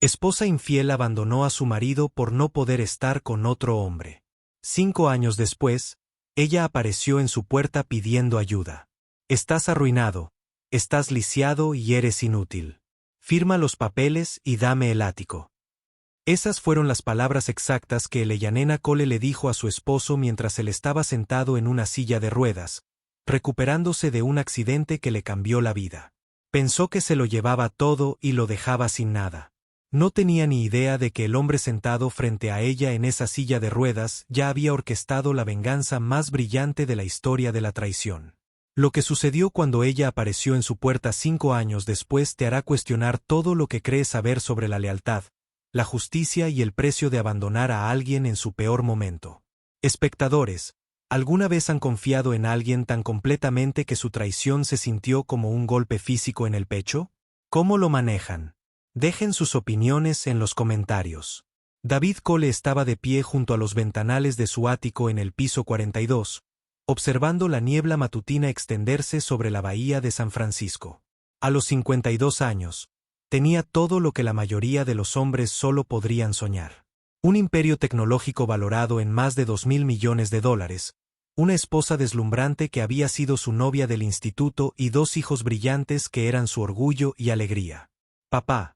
Esposa infiel abandonó a su marido por no poder estar con otro hombre. 5 años después, ella apareció en su puerta pidiendo ayuda. Estás arruinado, estás lisiado y eres inútil. Firma los papeles y dame el ático. Esas fueron las palabras exactas que Eleyanena Cole le dijo a su esposo mientras él estaba sentado en una silla de ruedas, recuperándose de un accidente que le cambió la vida. Pensó que se lo llevaba todo y lo dejaba sin nada. No tenía ni idea de que el hombre sentado frente a ella en esa silla de ruedas ya había orquestado la venganza más brillante de la historia de la traición. Lo que sucedió cuando ella apareció en su puerta 5 años después te hará cuestionar todo lo que crees saber sobre la lealtad, la justicia y el precio de abandonar a alguien en su peor momento. Espectadores, ¿alguna vez han confiado en alguien tan completamente que su traición se sintió como un golpe físico en el pecho? ¿Cómo lo manejan? Dejen sus opiniones en los comentarios. David Cole estaba de pie junto a los ventanales de su ático en el piso 42, observando la niebla matutina extenderse sobre la bahía de San Francisco. A los 52 años, tenía todo lo que la mayoría de los hombres solo podrían soñar. Un imperio tecnológico valorado en más de $2.000 millones, una esposa deslumbrante que había sido su novia del instituto y 2 hijos brillantes que eran su orgullo y alegría. «Papá,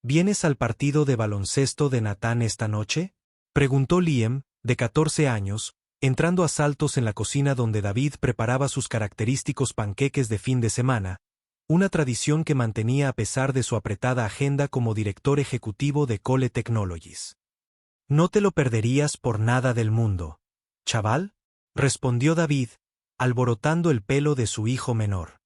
¿vienes al partido de baloncesto de Nathan esta noche?», preguntó Liam, de 14 años, entrando a saltos en la cocina donde David preparaba sus característicos panqueques de fin de semana, una tradición que mantenía a pesar de su apretada agenda como director ejecutivo de Cole Technologies. «No te lo perderías por nada del mundo, chaval», respondió David, alborotando el pelo de su hijo menor.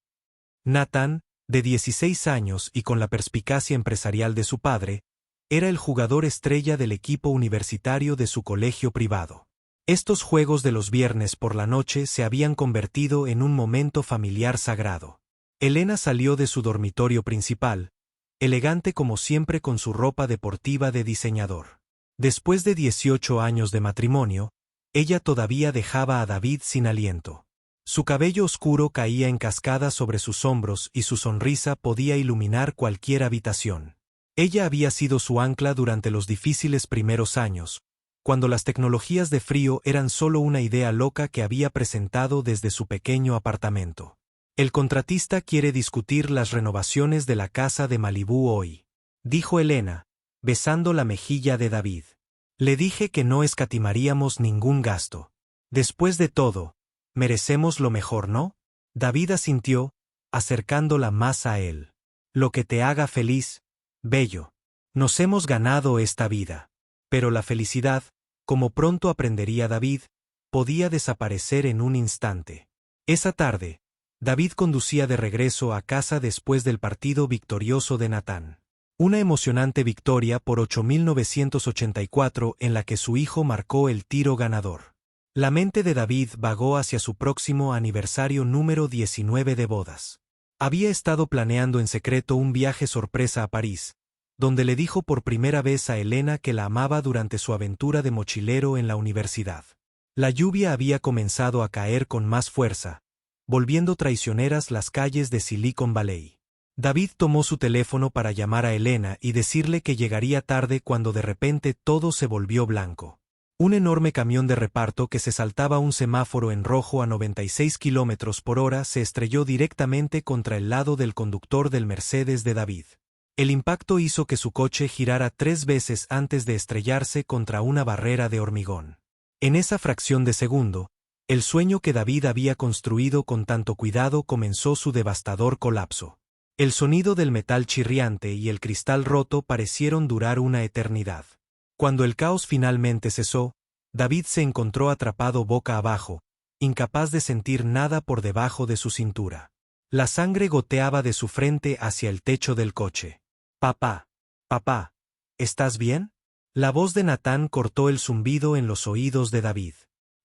Nathan, de 16 años y con la perspicacia empresarial de su padre, era el jugador estrella del equipo universitario de su colegio privado. Estos juegos de los viernes por la noche se habían convertido en un momento familiar sagrado. Elena salió de su dormitorio principal, elegante como siempre con su ropa deportiva de diseñador. Después de 18 años de matrimonio, ella todavía dejaba a David sin aliento. Su cabello oscuro caía en cascada sobre sus hombros y su sonrisa podía iluminar cualquier habitación. Ella había sido su ancla durante los difíciles primeros años, cuando las tecnologías de frío eran solo una idea loca que había presentado desde su pequeño apartamento. «El contratista quiere discutir las renovaciones de la casa de Malibú hoy», dijo Elena, besando la mejilla de David. «Le dije que no escatimaríamos ningún gasto. Después de todo, merecemos lo mejor, ¿no?». David asintió, acercándola más a él. «Lo que te haga feliz, bello. Nos hemos ganado esta vida». Pero la felicidad, como pronto aprendería David, podía desaparecer en un instante. Esa tarde, David conducía de regreso a casa después del partido victorioso de Nathan. Una emocionante victoria por 8.984 en la que su hijo marcó el tiro ganador. La mente de David vagó hacia su próximo aniversario número 19 de bodas. Había estado planeando en secreto un viaje sorpresa a París, donde le dijo por primera vez a Elena que la amaba durante su aventura de mochilero en la universidad. La lluvia había comenzado a caer con más fuerza, volviendo traicioneras las calles de Silicon Valley. David tomó su teléfono para llamar a Elena y decirle que llegaría tarde cuando de repente todo se volvió blanco. Un enorme camión de reparto que se saltaba un semáforo en rojo a 96 km/h se estrelló directamente contra el lado del conductor del Mercedes de David. El impacto hizo que su coche girara 3 veces antes de estrellarse contra una barrera de hormigón. En esa fracción de segundo, el sueño que David había construido con tanto cuidado comenzó su devastador colapso. El sonido del metal chirriante y el cristal roto parecieron durar una eternidad. Cuando el caos finalmente cesó, David se encontró atrapado boca abajo, incapaz de sentir nada por debajo de su cintura. La sangre goteaba de su frente hacia el techo del coche. «Papá, papá, ¿estás bien?». La voz de Nathan cortó el zumbido en los oídos de David.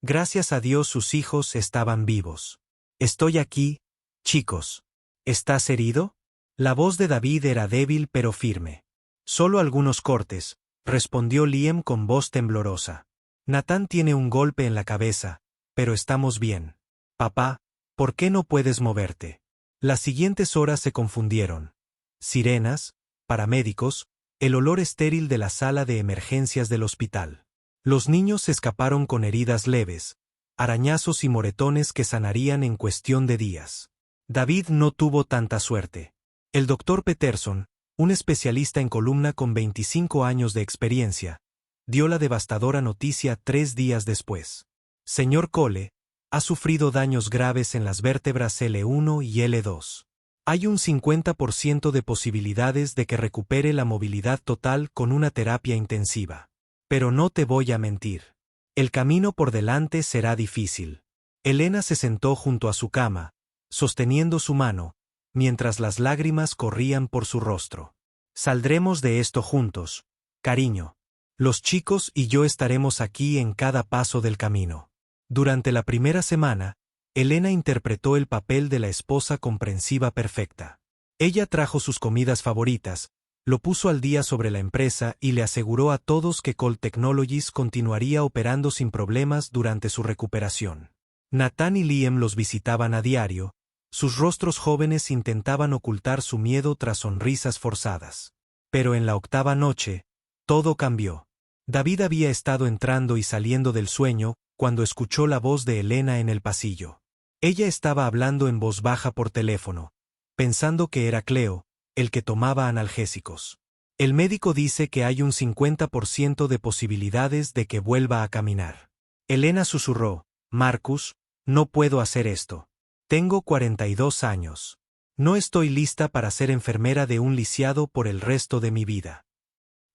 Gracias a Dios sus hijos estaban vivos. «Estoy aquí, chicos». «¿Estás herido?». La voz de David era débil pero firme. «Solo algunos cortes», respondió Liam con voz temblorosa. «Nathan tiene un golpe en la cabeza, pero estamos bien». «Papá, ¿por qué no puedes moverte?». Las siguientes horas se confundieron. Sirenas, paramédicos, el olor estéril de la sala de emergencias del hospital. Los niños escaparon con heridas leves, arañazos y moretones que sanarían en cuestión de días. David no tuvo tanta suerte. El doctor Peterson, un especialista en columna con 25 años de experiencia, dio la devastadora noticia 3 días después. Señor Cole, ha sufrido daños graves en las vértebras L1 y L2. Hay un 50% de posibilidades de que recupere la movilidad total con una terapia intensiva. Pero no te voy a mentir. El camino por delante será difícil. Elena se sentó junto a su cama, sosteniendo su mano, mientras las lágrimas corrían por su rostro. Saldremos de esto juntos, cariño. Los chicos y yo estaremos aquí en cada paso del camino. Durante la primera semana, Elena interpretó el papel de la esposa comprensiva perfecta. Ella trajo sus comidas favoritas, lo puso al día sobre la empresa y le aseguró a todos que Colt Technologies continuaría operando sin problemas durante su recuperación. Nathan y Liam los visitaban a diario, sus rostros jóvenes intentaban ocultar su miedo tras sonrisas forzadas. Pero en la 8ª noche, todo cambió. David había estado entrando y saliendo del sueño cuando escuchó la voz de Elena en el pasillo. Ella estaba hablando en voz baja por teléfono, pensando que era Cleo, el que tomaba analgésicos. El médico dice que hay un 50% de posibilidades de que vuelva a caminar. Elena susurró, Marcus, no puedo hacer esto. Tengo 42 años. No estoy lista para ser enfermera de un lisiado por el resto de mi vida.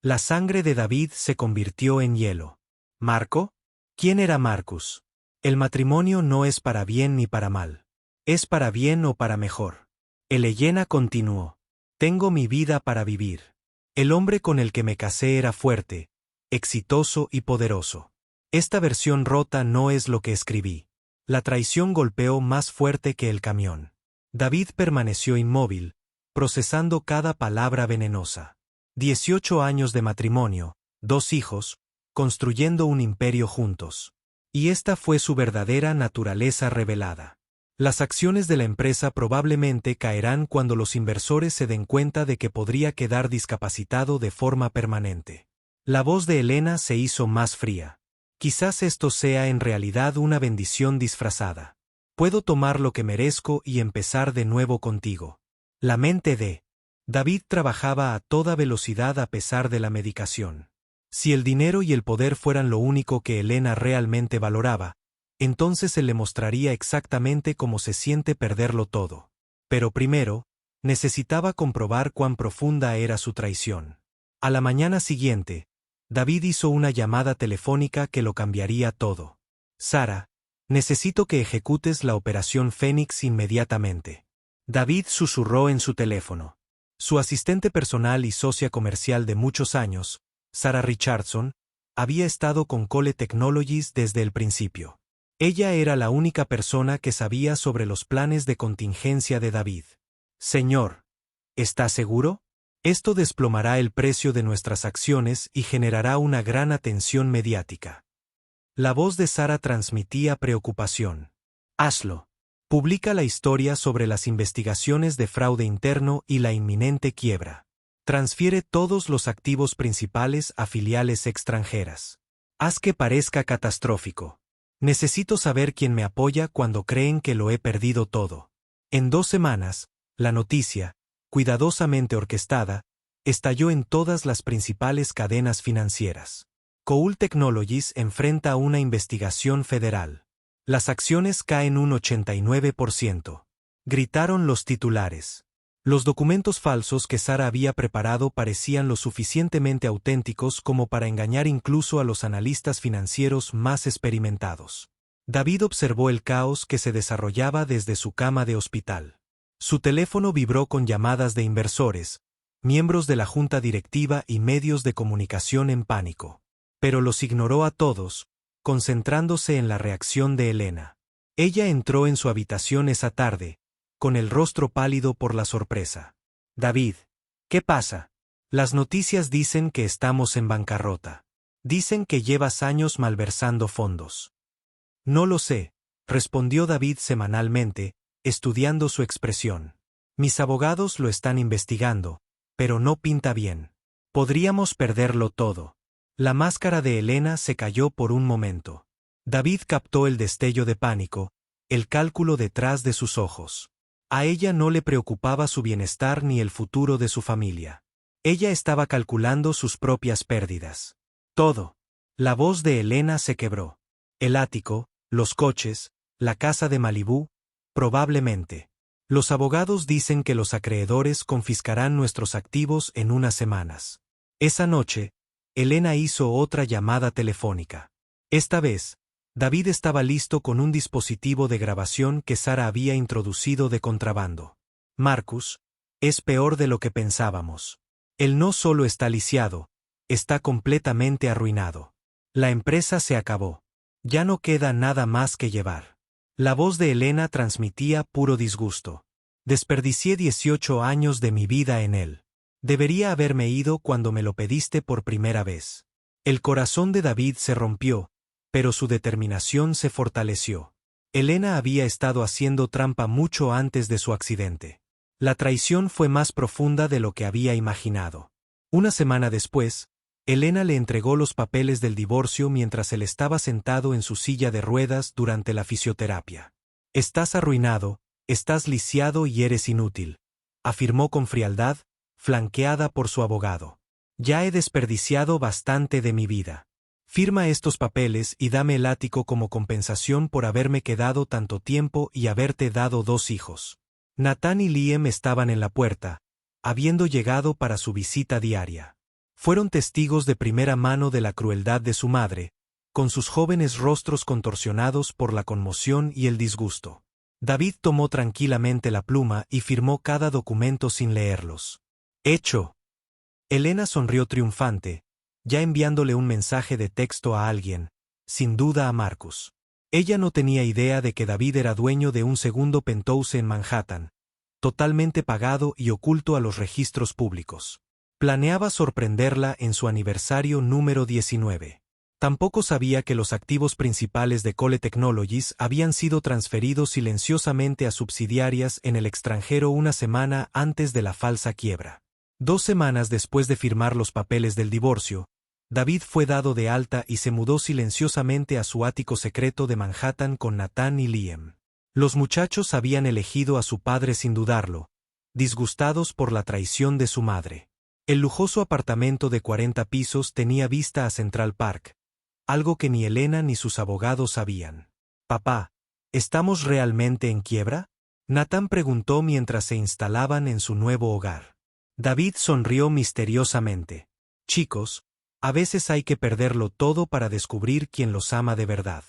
La sangre de David se convirtió en hielo. ¿Marco? ¿Quién era Marcus? El matrimonio no es para bien ni para mal. Es para bien o para mejor. Elena continuó. Tengo mi vida para vivir. El hombre con el que me casé era fuerte, exitoso y poderoso. Esta versión rota no es lo que escribí. La traición golpeó más fuerte que el camión. David permaneció inmóvil, procesando cada palabra venenosa. 18 años de matrimonio, 2 hijos, construyendo un imperio juntos. Y esta fue su verdadera naturaleza revelada. Las acciones de la empresa probablemente caerán cuando los inversores se den cuenta de que podría quedar discapacitado de forma permanente. La voz de Elena se hizo más fría. Quizás esto sea en realidad una bendición disfrazada. Puedo tomar lo que merezco y empezar de nuevo contigo. La mente de David trabajaba a toda velocidad a pesar de la medicación. Si el dinero y el poder fueran lo único que Elena realmente valoraba, entonces él le mostraría exactamente cómo se siente perderlo todo. Pero primero, necesitaba comprobar cuán profunda era su traición. A la mañana siguiente, David hizo una llamada telefónica que lo cambiaría todo. Sara, necesito que ejecutes la operación Fénix inmediatamente. David susurró en su teléfono. Su asistente personal y socia comercial de muchos años, Sara Richardson, había estado con Cole Technologies desde el principio. Ella era la única persona que sabía sobre los planes de contingencia de David. Señor, ¿está seguro? Esto desplomará el precio de nuestras acciones y generará una gran atención mediática. La voz de Sara transmitía preocupación. Hazlo. Publica la historia sobre las investigaciones de fraude interno y la inminente quiebra. Transfiere todos los activos principales a filiales extranjeras. Haz que parezca catastrófico. Necesito saber quién me apoya cuando creen que lo he perdido todo. En 2 semanas, la noticia, cuidadosamente orquestada, estalló en todas las principales cadenas financieras. Colt Technologies enfrenta una investigación federal. Las acciones caen un 89%. Gritaron los titulares. Los documentos falsos que Sara había preparado parecían lo suficientemente auténticos como para engañar incluso a los analistas financieros más experimentados. David observó el caos que se desarrollaba desde su cama de hospital. Su teléfono vibró con llamadas de inversores, miembros de la junta directiva y medios de comunicación en pánico. Pero los ignoró a todos, concentrándose en la reacción de Elena. Ella entró en su habitación esa tarde, con el rostro pálido por la sorpresa. David, ¿qué pasa? Las noticias dicen que estamos en bancarrota. Dicen que llevas años malversando fondos. No lo sé, respondió David semanalmente, estudiando su expresión. Mis abogados lo están investigando, pero no pinta bien. Podríamos perderlo todo. La máscara de Elena se cayó por un momento. David captó el destello de pánico, el cálculo detrás de sus ojos. A ella no le preocupaba su bienestar ni el futuro de su familia. Ella estaba calculando sus propias pérdidas. Todo. La voz de Elena se quebró. El ático, los coches, la casa de Malibú, probablemente. Los abogados dicen que los acreedores confiscarán nuestros activos en unas semanas. Esa noche, Elena hizo otra llamada telefónica. Esta vez, David estaba listo con un dispositivo de grabación que Sara había introducido de contrabando. Marcus, es peor de lo que pensábamos. Él no solo está lisiado, está completamente arruinado. La empresa se acabó. Ya no queda nada más que llevar. La voz de Elena transmitía puro disgusto. Desperdicié 18 años de mi vida en él. Debería haberme ido cuando me lo pediste por primera vez. El corazón de David se rompió, pero su determinación se fortaleció. Elena había estado haciendo trampa mucho antes de su accidente. La traición fue más profunda de lo que había imaginado. Una semana después, Elena le entregó los papeles del divorcio mientras él estaba sentado en su silla de ruedas durante la fisioterapia. Estás arruinado, estás lisiado y eres inútil, afirmó con frialdad, flanqueada por su abogado. Ya he desperdiciado bastante de mi vida. Firma estos papeles y dame el ático como compensación por haberme quedado tanto tiempo y haberte dado 2 hijos. Nathan y Liam estaban en la puerta, habiendo llegado para su visita diaria. Fueron testigos de primera mano de la crueldad de su madre, con sus jóvenes rostros contorsionados por la conmoción y el disgusto. David tomó tranquilamente la pluma y firmó cada documento sin leerlos. ¡Hecho! Elena sonrió triunfante, ya enviándole un mensaje de texto a alguien, sin duda a Marcus. Ella no tenía idea de que David era dueño de un segundo penthouse en Manhattan, totalmente pagado y oculto a los registros públicos. Planeaba sorprenderla en su aniversario número 19. Tampoco sabía que los activos principales de Cole Technologies habían sido transferidos silenciosamente a subsidiarias en el extranjero una semana antes de la falsa quiebra. 2 semanas después de firmar los papeles del divorcio, David fue dado de alta y se mudó silenciosamente a su ático secreto de Manhattan con Nathan y Liam. Los muchachos habían elegido a su padre sin dudarlo, disgustados por la traición de su madre. El lujoso apartamento de 40 pisos tenía vista a Central Park, algo que ni Elena ni sus abogados sabían. «Papá, ¿estamos realmente en quiebra?», Nathan preguntó mientras se instalaban en su nuevo hogar. David sonrió misteriosamente. «Chicos, a veces hay que perderlo todo para descubrir quién los ama de verdad.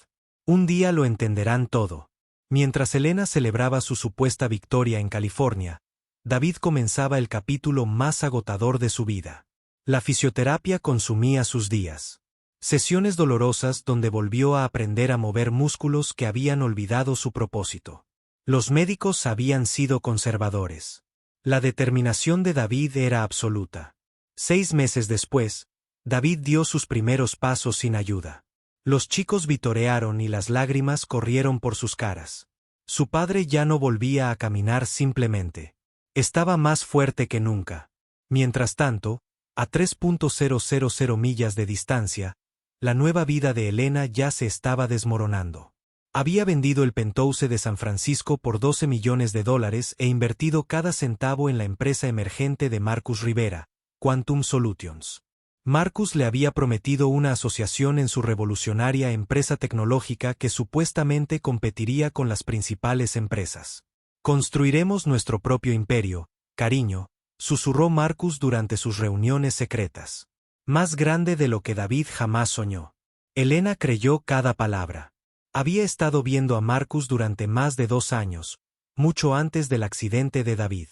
Un día lo entenderán todo». Mientras Elena celebraba su supuesta victoria en California, David comenzaba el capítulo más agotador de su vida. La fisioterapia consumía sus días. Sesiones dolorosas donde volvió a aprender a mover músculos que habían olvidado su propósito. Los médicos habían sido conservadores. La determinación de David era absoluta. 6 meses después, David dio sus primeros pasos sin ayuda. Los chicos vitorearon y las lágrimas corrieron por sus caras. Su padre ya no volvía a caminar simplemente. Estaba más fuerte que nunca. Mientras tanto, a 3.000 millas de distancia, la nueva vida de Elena ya se estaba desmoronando. Había vendido el penthouse de San Francisco por $12 millones e invertido cada centavo en la empresa emergente de Marcus Rivera, Quantum Solutions. Marcus le había prometido una asociación en su revolucionaria empresa tecnológica que supuestamente competiría con las principales empresas. «Construiremos nuestro propio imperio, cariño», susurró Marcus durante sus reuniones secretas. Más grande de lo que David jamás soñó. Elena creyó cada palabra. Había estado viendo a Marcus durante más de 2 años, mucho antes del accidente de David.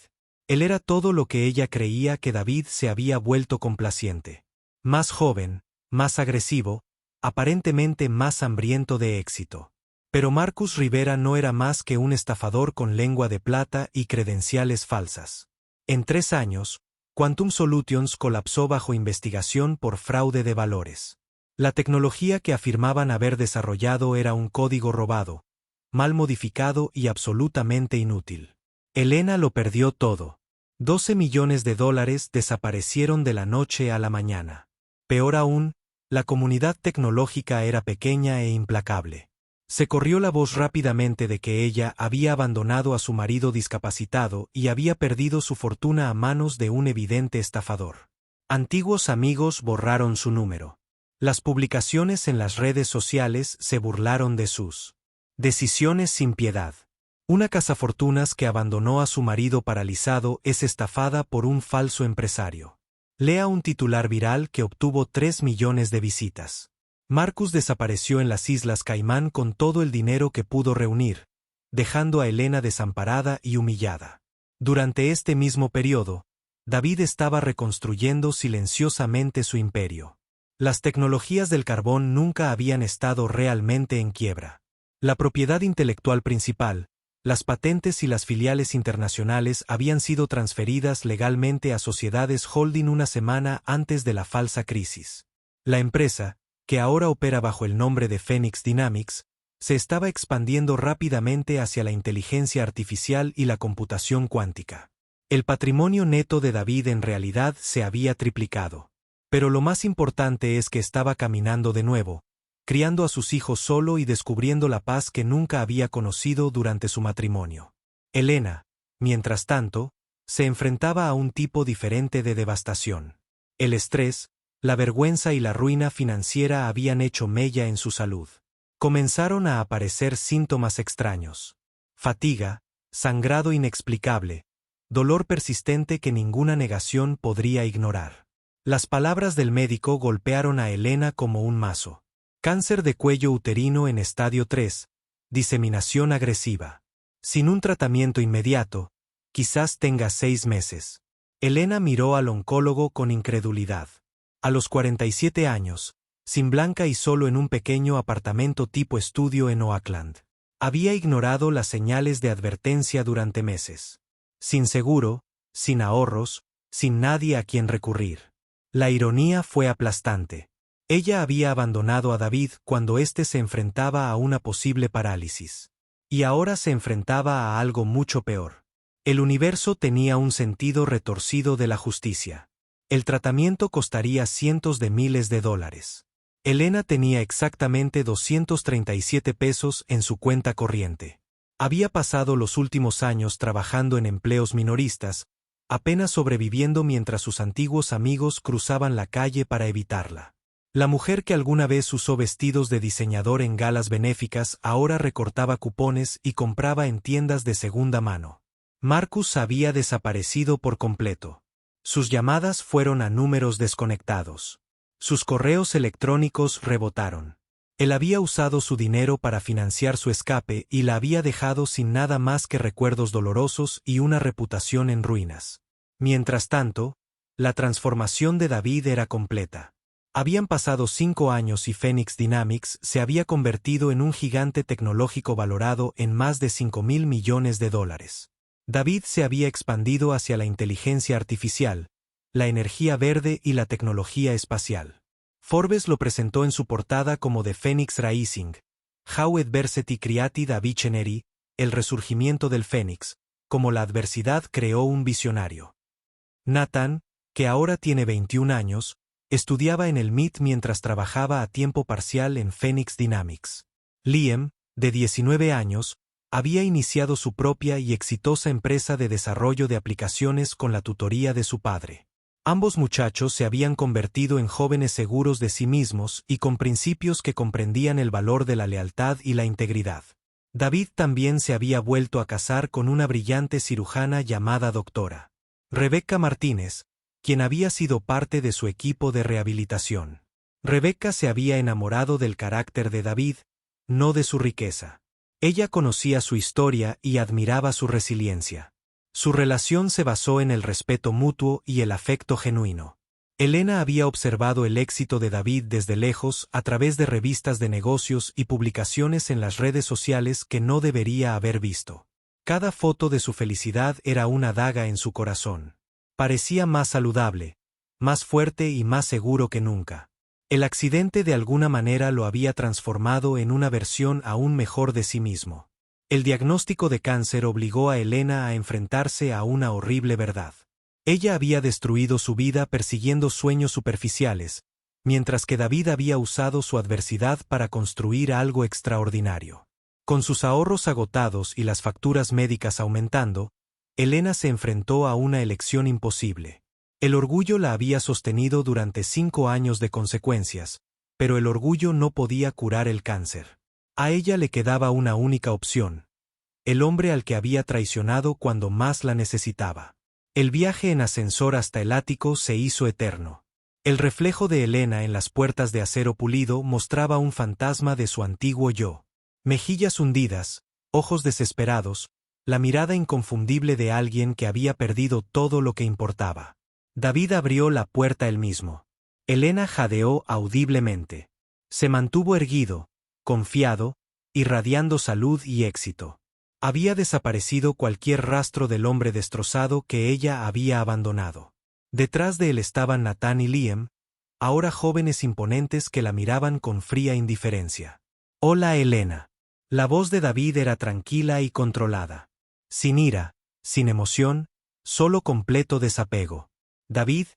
Él era todo lo que ella creía que David se había vuelto complaciente. Más joven, más agresivo, aparentemente más hambriento de éxito. Pero Marcus Rivera no era más que un estafador con lengua de plata y credenciales falsas. En 3 años, Quantum Solutions colapsó bajo investigación por fraude de valores. La tecnología que afirmaban haber desarrollado era un código robado, mal modificado y absolutamente inútil. Elena lo perdió todo. $12 millones desaparecieron de la noche a la mañana. Peor aún, la comunidad tecnológica era pequeña e implacable. Se corrió la voz rápidamente de que ella había abandonado a su marido discapacitado y había perdido su fortuna a manos de un evidente estafador. Antiguos amigos borraron su número. Las publicaciones en las redes sociales se burlaron de sus decisiones sin piedad. Una cazafortunas que abandonó a su marido paralizado es estafada por un falso empresario. Lea un titular viral que obtuvo 3 millones de visitas. Marcus desapareció en las Islas Caimán con todo el dinero que pudo reunir, dejando a Elena desamparada y humillada. Durante este mismo periodo, David estaba reconstruyendo silenciosamente su imperio. Las tecnologías del carbón nunca habían estado realmente en quiebra. La propiedad intelectual principal, las patentes y las filiales internacionales habían sido transferidas legalmente a sociedades holding una semana antes de la falsa crisis. La empresa, que ahora opera bajo el nombre de Phoenix Dynamics, se estaba expandiendo rápidamente hacia la inteligencia artificial y la computación cuántica. El patrimonio neto de David en realidad se había triplicado. Pero lo más importante es que estaba caminando de nuevo, criando a sus hijos solo y descubriendo la paz que nunca había conocido durante su matrimonio. Elena, mientras tanto, se enfrentaba a un tipo diferente de devastación. El estrés, la vergüenza y la ruina financiera habían hecho mella en su salud. Comenzaron a aparecer síntomas extraños. Fatiga, sangrado inexplicable, dolor persistente que ninguna negación podría ignorar. Las palabras del médico golpearon a Elena como un mazo. Cáncer de cuello uterino en estadio 3, diseminación agresiva. Sin un tratamiento inmediato, quizás tenga 6 meses. Elena miró al oncólogo con incredulidad. A los 47 años, sin Blanca y solo en un pequeño apartamento tipo estudio en Oakland. Había ignorado las señales de advertencia durante meses. Sin seguro, sin ahorros, sin nadie a quien recurrir. La ironía fue aplastante. Ella había abandonado a David cuando éste se enfrentaba a una posible parálisis. Y ahora se enfrentaba a algo mucho peor. El universo tenía un sentido retorcido de la justicia. El tratamiento costaría cientos de miles de dólares. Elena tenía exactamente 237 pesos en su cuenta corriente. Había pasado los últimos años trabajando en empleos minoristas, apenas sobreviviendo mientras sus antiguos amigos cruzaban la calle para evitarla. La mujer que alguna vez usó vestidos de diseñador en galas benéficas ahora recortaba cupones y compraba en tiendas de segunda mano. Marcus había desaparecido por completo. Sus llamadas fueron a números desconectados. Sus correos electrónicos rebotaron. Él había usado su dinero para financiar su escape y la había dejado sin nada más que recuerdos dolorosos y una reputación en ruinas. Mientras tanto, la transformación de David era completa. Habían pasado 5 años y Phoenix Dynamics se había convertido en un gigante tecnológico valorado en más de 5.000 millones de dólares. David se había expandido hacia la inteligencia artificial, la energía verde y la tecnología espacial. Forbes lo presentó en su portada como The Phoenix Rising, How Adversity Created a Visionary, el resurgimiento del Fénix, como la adversidad creó un visionario. Nathan, que ahora tiene 21 años, estudiaba en el MIT mientras trabajaba a tiempo parcial en Phoenix Dynamics. Liam, de 19 años, había iniciado su propia y exitosa empresa de desarrollo de aplicaciones con la tutoría de su padre. Ambos muchachos se habían convertido en jóvenes seguros de sí mismos y con principios que comprendían el valor de la lealtad y la integridad. David también se había vuelto a casar con una brillante cirujana llamada Dra. Rebecca Martínez, quien había sido parte de su equipo de rehabilitación. Rebecca se había enamorado del carácter de David, no de su riqueza. Ella conocía su historia y admiraba su resiliencia. Su relación se basó en el respeto mutuo y el afecto genuino. Elena había observado el éxito de David desde lejos a través de revistas de negocios y publicaciones en las redes sociales que no debería haber visto. Cada foto de su felicidad era una daga en su corazón. Parecía más saludable, más fuerte y más seguro que nunca. El accidente de alguna manera lo había transformado en una versión aún mejor de sí mismo. El diagnóstico de cáncer obligó a Elena a enfrentarse a una horrible verdad. Ella había destruido su vida persiguiendo sueños superficiales, mientras que David había usado su adversidad para construir algo extraordinario. Con sus ahorros agotados y las facturas médicas aumentando, Elena se enfrentó a una elección imposible. El orgullo la había sostenido durante 5 años de consecuencias, pero el orgullo no podía curar el cáncer. A ella le quedaba una única opción: el hombre al que había traicionado cuando más la necesitaba. El viaje en ascensor hasta el ático se hizo eterno. El reflejo de Elena en las puertas de acero pulido mostraba un fantasma de su antiguo yo. Mejillas hundidas, ojos desesperados, la mirada inconfundible de alguien que había perdido todo lo que importaba. David abrió la puerta él mismo. Elena jadeó audiblemente. Se mantuvo erguido, confiado, irradiando salud y éxito. Había desaparecido cualquier rastro del hombre destrozado que ella había abandonado. Detrás de él estaban Nathan y Liam, ahora jóvenes imponentes que la miraban con fría indiferencia. «Hola, Elena». La voz de David era tranquila y controlada. Sin ira, sin emoción, solo completo desapego. «David»,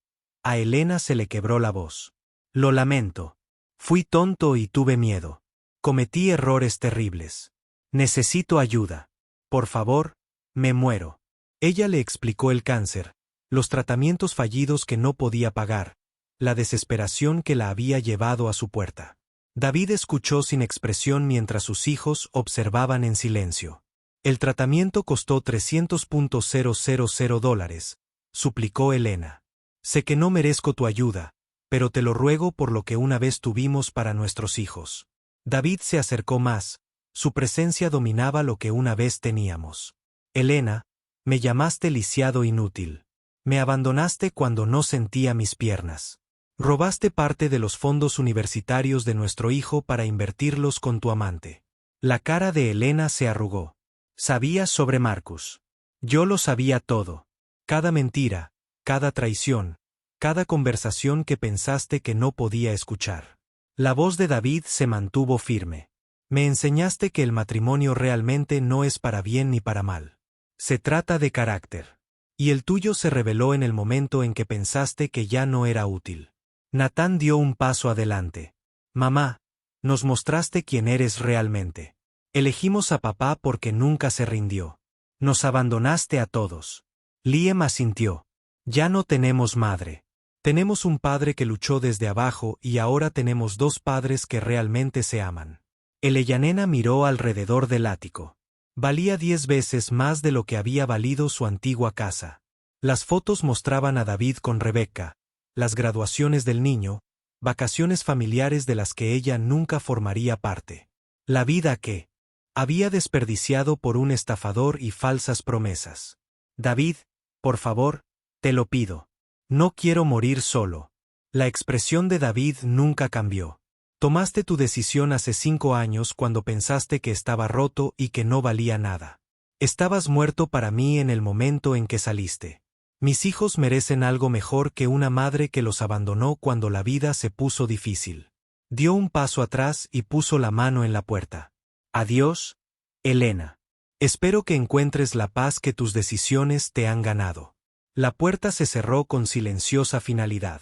a Elena se le quebró la voz. «Lo lamento. Fui tonto y tuve miedo. Cometí errores terribles. Necesito ayuda. Por favor, me muero». Ella le explicó el cáncer, los tratamientos fallidos que no podía pagar, la desesperación que la había llevado a su puerta. David escuchó sin expresión mientras sus hijos observaban en silencio. «El tratamiento costó $300,000, suplicó Elena. «Sé que no merezco tu ayuda, pero te lo ruego por lo que una vez tuvimos para nuestros hijos». David se acercó más, su presencia dominaba lo que una vez teníamos. «Elena, me llamaste lisiado inútil. Me abandonaste cuando no sentía mis piernas. Robaste parte de los fondos universitarios de nuestro hijo para invertirlos con tu amante». La cara de Elena se arrugó. «Sabías sobre Marcus. Yo lo sabía todo. Cada mentira, cada traición, cada conversación que pensaste que no podía escuchar». La voz de David se mantuvo firme. «Me enseñaste que el matrimonio realmente no es para bien ni para mal. Se trata de carácter. Y el tuyo se reveló en el momento en que pensaste que ya no era útil». Nathan dio un paso adelante. «Mamá, nos mostraste quién eres realmente. Elegimos a papá porque nunca se rindió. Nos abandonaste a todos». Liam asintió. «Ya no tenemos madre. Tenemos un padre que luchó desde abajo y ahora tenemos 2 padres que realmente se aman». Eleyanena miró alrededor del ático. Valía 10 veces más de lo que había valido su antigua casa. Las fotos mostraban a David con Rebecca, las graduaciones del niño, vacaciones familiares de las que ella nunca formaría parte. La vida que había desperdiciado por un estafador y falsas promesas. «David, por favor, te lo pido. No quiero morir solo». La expresión de David nunca cambió. «Tomaste tu decisión hace 5 años cuando pensaste que estaba roto y que no valía nada. Estabas muerto para mí en el momento en que saliste. Mis hijos merecen algo mejor que una madre que los abandonó cuando la vida se puso difícil». Dio un paso atrás y puso la mano en la puerta. «Adiós, Elena. Espero que encuentres la paz que tus decisiones te han ganado». La puerta se cerró con silenciosa finalidad.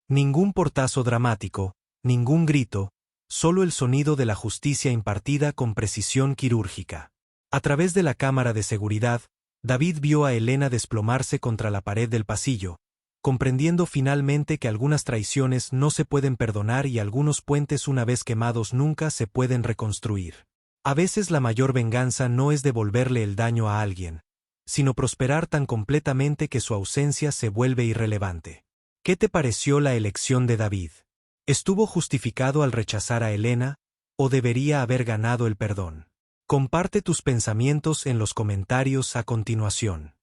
Ningún portazo dramático, ningún grito, solo el sonido de la justicia impartida con precisión quirúrgica. A través de la cámara de seguridad, David vio a Elena desplomarse contra la pared del pasillo, comprendiendo finalmente que algunas traiciones no se pueden perdonar y algunos puentes una vez quemados nunca se pueden reconstruir. A veces la mayor venganza no es devolverle el daño a alguien, sino prosperar tan completamente que su ausencia se vuelve irrelevante. ¿Qué te pareció la elección de David? ¿Estuvo justificado al rechazar a Elena, o debería haber ganado el perdón? Comparte tus pensamientos en los comentarios a continuación.